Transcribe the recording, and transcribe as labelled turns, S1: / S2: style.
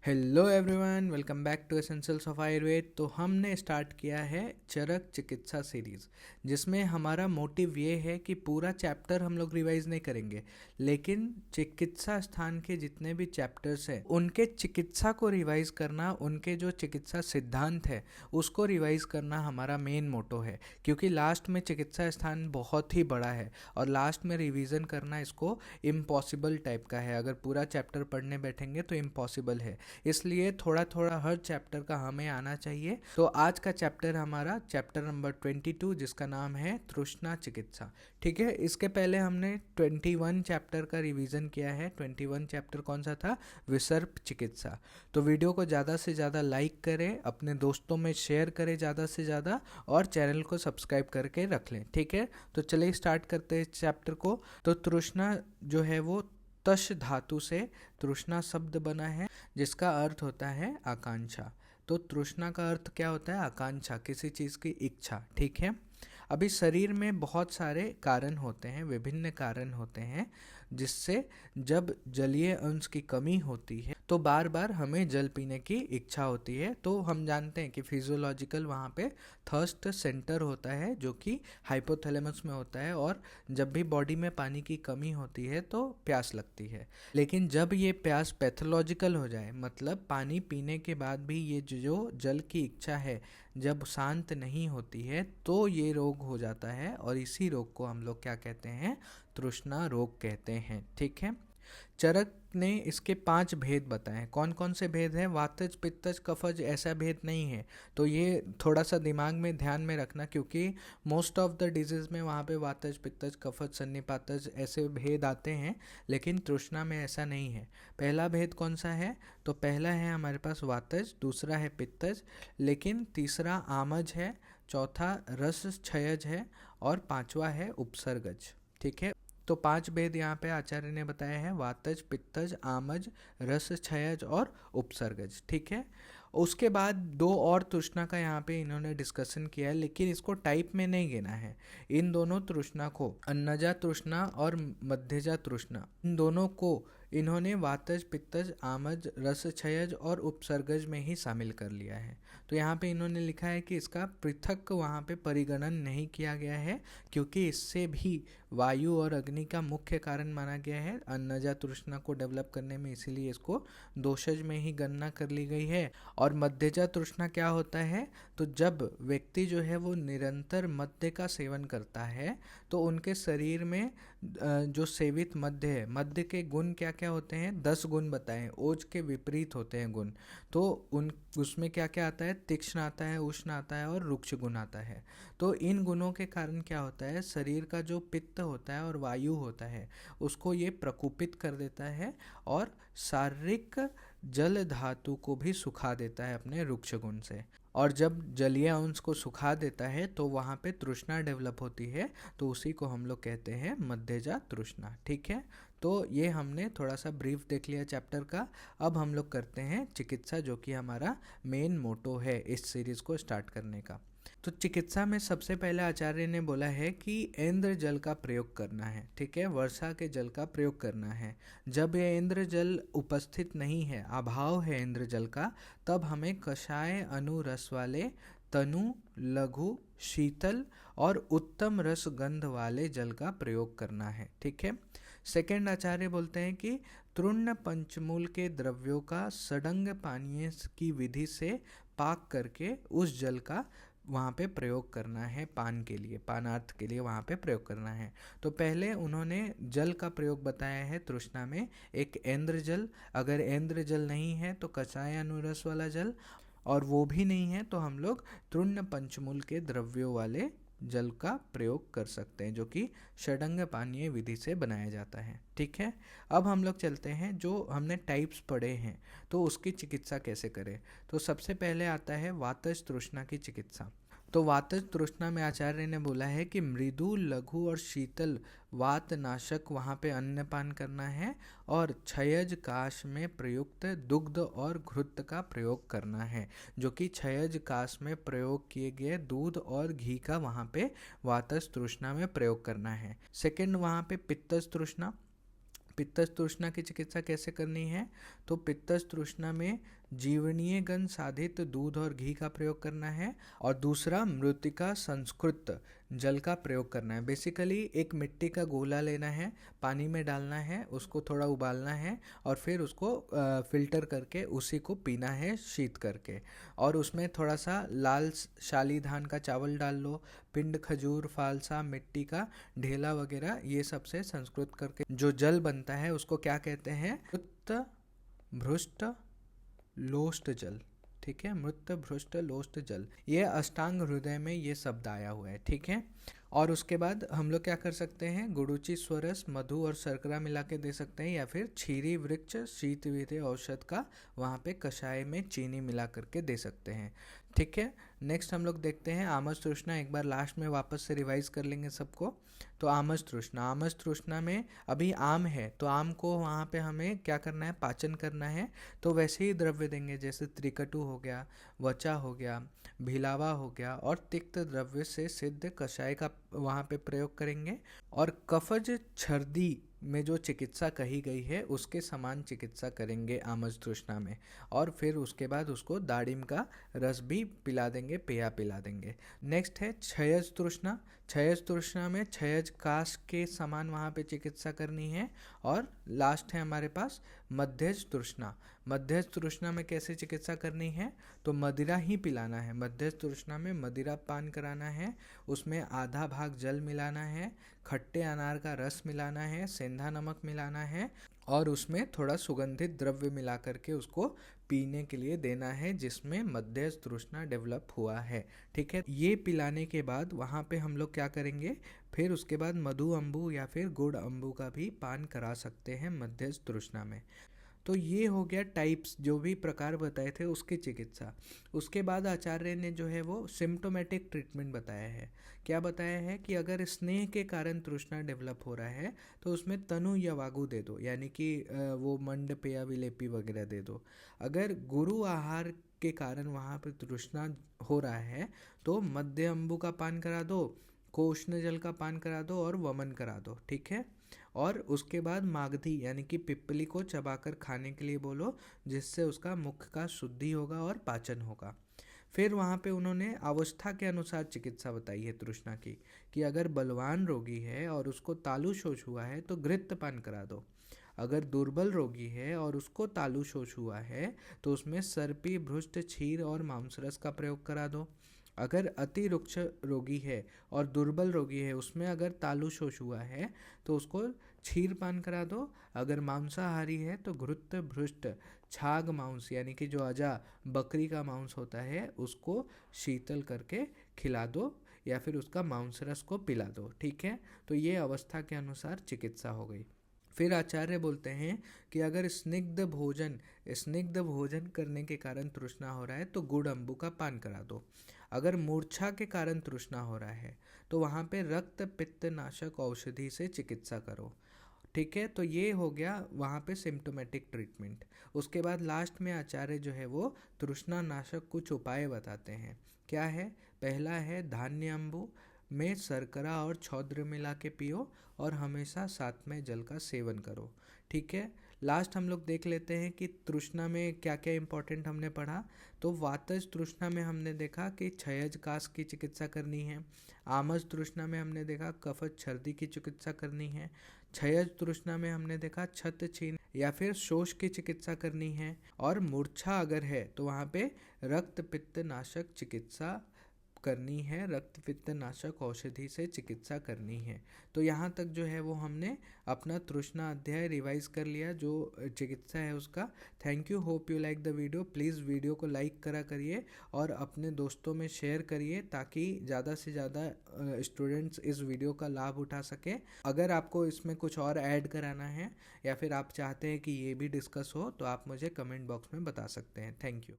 S1: Hello everyone, welcome back to essentials of Ayurveda. तो हमने start किया है चरक चिकित्सा सीरीज़, जिसमें हमारा मोटिव ये है कि पूरा चैप्टर हम लोग रिवाइज नहीं करेंगे, लेकिन चिकित्सा स्थान के जितने भी चैप्टर्स हैं उनके चिकित्सा को रिवाइज करना, उनके जो चिकित्सा सिद्धांत है उसको रिवाइज करना हमारा मेन मोटो है। क्योंकि लास्ट में चिकित्सा स्थान बहुत ही बड़ा है और लास्ट में रिवीजन करना इसको इम्पॉसिबल टाइप का है। अगर पूरा चैप्टर पढ़ने बैठेंगे तो इम्पॉसिबल है, इसलिए थोड़ा थोड़ा हर चैप्टर का हमें आना चाहिए। तो आज का चैप्टर हमारा चैप्टर नंबर 22, जिसका नाम है तृष्णा चिकित्सा। ठीक है, इसके पहले हमने 21 चैप्टर का रिवीजन किया है। 21 चैप्टर कौन सा था? विसर्प चिकित्सा। तो वीडियो को ज़्यादा से ज़्यादा लाइक करें, अपने दोस्तों में शेयर करें ज़्यादा से ज़्यादा, और चैनल को सब्सक्राइब करके रख लें। ठीक है, तो चलिए स्टार्ट करते हैं चैप्टर को। तो तृष्णा जो है वो तश धातु से तृष्णा शब्द बना है, जिसका अर्थ होता है आकांक्षा। तो तृष्णा का अर्थ क्या होता है? आकांक्षा, किसी चीज़ की इच्छा। ठीक है, अभी शरीर में बहुत सारे कारण होते हैं, विभिन्न कारण होते हैं, जिससे जब जलीय अंश की कमी होती है तो बार बार हमें जल पीने की इच्छा होती है। तो हम जानते हैं कि फिजियोलॉजिकल वहाँ पे थर्स्ट सेंटर होता है, जो कि हाइपोथैलेमस में होता है, और जब भी बॉडी में पानी की कमी होती है तो प्यास लगती है। लेकिन जब ये प्यास पैथोलॉजिकल हो जाए, मतलब पानी पीने के बाद भी ये जो जल की इच्छा है जब शांत नहीं होती है, तो ये रोग हो जाता है, और इसी रोग को हम लोग क्या कहते हैं? तृष्णा रोग कहते हैं। ठीक है, चरक ने इसके 5 भेद बताए। कौन कौन से भेद हैं? वातज, पित्तज, कफज, ऐसा भेद नहीं है। तो ये थोड़ा सा दिमाग में ध्यान में रखना, क्योंकि मोस्ट ऑफ द डिजीज़ में वहाँ पे वातज, पित्तज, कफज, सन्निपातज ऐसे भेद आते हैं, लेकिन तृष्णा में ऐसा नहीं है। पहला भेद कौन सा है? तो पहला है हमारे पास वातज, दूसरा है पित्तज, लेकिन तीसरा आमज है, चौथा रस क्षयज है, और पांचवा है उपसर्गज। ठीक है, तो 5 भेद यहाँ पे आचार्य ने बताए हैं: वातज, पित्तज, आमज, रस क्षयज और उपसर्गज। ठीक है, उसके बाद 2 और तृष्णा का यहाँ पे इन्होंने डिस्कशन किया है, लेकिन इसको टाइप में नहीं गिना है। इन दोनों तृष्णा को, अन्नजा तृष्णा और मध्यजा तृष्णा, इन दोनों को इन्होंने वातज, पित्तज, आमज, रस क्षयज और उपसर्गज में ही शामिल कर लिया है। तो यहाँ पे इन्होंने लिखा है कि इसका पृथक वहाँ पे परिगणन नहीं किया गया है, क्योंकि इससे भी वायु और अग्नि का मुख्य कारण माना गया है अन्नजा तृष्णा को डेवलप करने में, इसीलिए इसको दोषज में ही गणना कर ली गई है। और मध्यजा तृष्णा क्या होता है? तो जब व्यक्ति जो है वो निरंतर मद्य का सेवन करता है, तो उनके शरीर में जो सेवित मद्य है, मद्य के गुण क्या क्या होते हैं? 10 गुण बताए, ओज के विपरीत होते हैं गुण। तो उसमें क्या क्या आता है? तीक्ष्ण आता है, उष्ण आता है और रुक्ष गुण आता है। तो इन गुणों के कारण क्या होता है? शरीर का जो पित्त होता है और वायु होता है, उसको ये प्रकुपित कर देता है, और शारीरिक जल धातु को भी सुखा देता है अपने रुक्ष गुण से। और जब जलीय अंश को सुखा देता है तो वहाँ पे तृष्णा डेवलप होती है, तो उसी को हम लोग कहते हैं मध्यजा तृष्णा। ठीक है, तो ये हमने थोड़ा सा ब्रीफ देख लिया चैप्टर का। अब हम लोग करते हैं चिकित्सा, जो कि हमारा मेन मोटो है इस सीरीज़ को स्टार्ट करने का। तो चिकित्सा में सबसे पहले आचार्य ने बोला है कि इंद्र जल का प्रयोग करना है। ठीक है, वर्षा के जल का प्रयोग करना है। जब ये इंद्र जल उपस्थित नहीं है, अभाव है इंद्र जल का, तब हमें कषाय अनुरस वाले, तनु, लघु, शीतल और उत्तम रस गंध वाले जल का प्रयोग करना है। ठीक है, सेकेंड आचार्य बोलते हैं कि तृण पंचमूल के द्रव्यों का सडंग पानीय की विधि से पाक करके उस जल का वहाँ पे प्रयोग करना है, पान के लिए, पानार्थ के लिए वहाँ पे प्रयोग करना है। तो पहले उन्होंने जल का प्रयोग बताया है तृष्णा में, एक इंद्र जल, अगर इंद्र जल नहीं है तो कषाय अनुरस वाला जल, और वो भी नहीं है तो हम लोग तृण पंचमूल के द्रव्यों वाले जल का प्रयोग कर सकते हैं, जो कि षडंग पानीय विधि से बनाया जाता है। ठीक है, अब हम लोग चलते हैं, जो हमने टाइप्स पढ़े हैं तो उसकी चिकित्सा कैसे करें। तो सबसे पहले आता है वातज तृष्णा की चिकित्सा। तो वातज तृष्णा में आचार्य ने बोला है कि मृदु, लघु और शीतल वात नाशक वहाँ पे अन्नपान करना है, और क्षयज काश में प्रयुक्त दुग्ध और घृत का प्रयोग करना है, जो कि क्षयज काश में प्रयोग किए गए दूध और घी का वहाँ पे वातज तृष्णा में प्रयोग करना है। सेकंड वहाँ पे पित्तज तृष्णा। पित्तज तृष्णा की चिकित्सा कैसे करनी है, तो पित्तज तृष्णा में जीवनीय गण साधित दूध और घी का प्रयोग करना है, और दूसरा मृतिका संस्कृत जल का प्रयोग करना है। बेसिकली एक मिट्टी का गोला लेना है, पानी में डालना है, उसको थोड़ा उबालना है और फिर उसको फिल्टर करके उसी को पीना है शीत करके, और उसमें थोड़ा सा लाल शाली धान का चावल डाल लो, पिंड, खजूर, फालसा, मिट्टी का ढेला वगैरह, ये सब से संस्कृत करके जो जल बनता है उसको क्या कहते हैं, मृत भ्रुष्ट लोष्ट जल। ठीक है, मृत भ्रुष्ट लोष्ट जल, ये अष्टांग हृदय में ये शब्द आया हुआ है। ठीक है, और उसके बाद हम लोग क्या कर सकते हैं, गुड़ुचि स्वरस मधु और शर्करा मिला के दे सकते हैं, या फिर छीरी वृक्ष शीत विधे औषध का वहाँ पे कषाय में चीनी मिला करके दे सकते हैं। ठीक है, नेक्स्ट हम लोग देखते हैं आमज तृष्णा। एक बार लास्ट में वापस से रिवाइज कर लेंगे सबको। तो आमज तृष्णा में अभी आम है तो आम को वहाँ पे हमें क्या करना है, पाचन करना है। तो वैसे ही द्रव्य देंगे, जैसे त्रिकटु हो गया, वचा हो गया, भिलावा हो गया, और तिक्त द्रव्य से सिद्ध कषाय का वहाँ पे प्रयोग करेंगे। और कफज छर्दी में जो चिकित्सा कही गई है उसके समान चिकित्सा करेंगे आमज तृष्णा में, और फिर उसके बाद उसको दाड़िम का रस भी पिला देंगे, पेया पिला देंगे। नेक्स्ट है क्षयज तृष्णा। क्षयज तृष्णा में क्षयज काश के समान वहाँ पे चिकित्सा करनी है। और लास्ट है हमारे पास मध्यज तृष्णा। मध्यज तृष्णा में कैसे चिकित्सा करनी है, तो मदिरा ही पिलाना है। मध्यज तृष्णा में मदिरा पान कराना है, उसमें आधा भाग जल मिलाना है, खट्टे अनार का रस मिलाना है, सेंधा नमक मिलाना है, और उसमें थोड़ा सुगंधित द्रव्य मिला करके उसको पीने के लिए देना है, जिसमें मध्यज तृष्णा डेवलप हुआ है। ठीक है, ये पिलाने के बाद वहाँ पे हम लोग क्या करेंगे, फिर उसके बाद मधु अम्बू या फिर गुड़ अम्बू का भी पान करा सकते हैं मध्यज तृष्णा में। तो ये हो गया टाइप्स, जो भी प्रकार बताए थे उसकी चिकित्सा। उसके बाद आचार्य ने जो है वो सिम्टोमेटिक ट्रीटमेंट बताया है। क्या बताया है कि अगर स्नेह के कारण तृष्णा डेवलप हो रहा है तो उसमें तनु या वागु दे दो, यानी कि वो मंड पेया विलेपी वगैरह दे दो। अगर गुरु आहार के कारण वहाँ पर तृष्णा हो रहा है तो मध्य अम्बु का पान करा दो, कोष्ण जल का पान करा दो और वमन करा दो। ठीक है, और उसके बाद मागधी यानी कि पिप्पली को चबाकर खाने के लिए बोलो, जिससे उसका मुख का शुद्धि होगा और पाचन होगा। फिर वहाँ पे उन्होंने अवस्था के अनुसार चिकित्सा बताई है तृष्णा की, कि अगर बलवान रोगी है और उसको तालु शोष हुआ है तो घृत पान करा दो। अगर दुर्बल रोगी है और उसको तालु शोष हुआ है तो उसमें सर्पी, भ्रुष्ट, क्षीर और मांसरस का प्रयोग करा दो। अगर अति रुक्ष रोगी है और दुर्बल रोगी है, उसमें अगर तालु शोष हुआ है तो उसको क्षीर पान करा दो। अगर मांसाहारी है तो घृत, भ्रुष्ट, छाग मांस यानी कि जो अजा बकरी का मांस होता है उसको शीतल करके खिला दो, या फिर उसका मांस रस को पिला दो। ठीक है, तो ये अवस्था के अनुसार चिकित्सा हो गई। फिर आचार्य बोलते हैं कि अगर स्निग्ध भोजन करने के कारण तृष्णा हो रहा है तो गुड़ अम्बू का पान करा दो। अगर मूर्छा के कारण तृष्णा हो रहा है तो वहाँ पे रक्त पित्त नाशक औषधि से चिकित्सा करो। ठीक है, तो ये हो गया वहाँ पे सिम्टोमेटिक ट्रीटमेंट। उसके बाद लास्ट में आचार्य जो है वो तृष्णा नाशक कुछ उपाय बताते हैं। क्या है, पहला है धान्य अम्बू में शर्करा और छौद्र मिला के पियो, और हमेशा साथ में जल का सेवन करो। ठीक है, लास्ट हम लोग देख लेते हैं कि तृष्णा में क्या क्या इंपॉर्टेंट हमने पढ़ा। तो वातज तृष्णा में हमने देखा कि क्षयज काश की चिकित्सा करनी है। आमज तृष्णा में हमने देखा कफज छर्दी की चिकित्सा करनी है। क्षयज तृष्णा में हमने देखा छत छीन या फिर शोष की चिकित्सा करनी है। और मूर्छा अगर है तो वहाँ पे रक्त पित्त नाशक चिकित्सा करनी है, रक्त पित्त नाशक औषधि से चिकित्सा करनी है। तो यहाँ तक जो है वो हमने अपना तृष्णा अध्याय रिवाइज कर लिया, जो चिकित्सा है उसका। Thank you, hope you like the video. Please video को लाइक करा करिए और अपने दोस्तों में शेयर करिए, ताकि ज़्यादा से ज़्यादा स्टूडेंट्स इस वीडियो का लाभ उठा सके। अगर आपको इसमें कुछ और ऐड कराना है या फिर आप चाहते हैं कि ये भी डिस्कस हो तो आप मुझे कमेंट बॉक्स में बता सकते हैं। Thank you.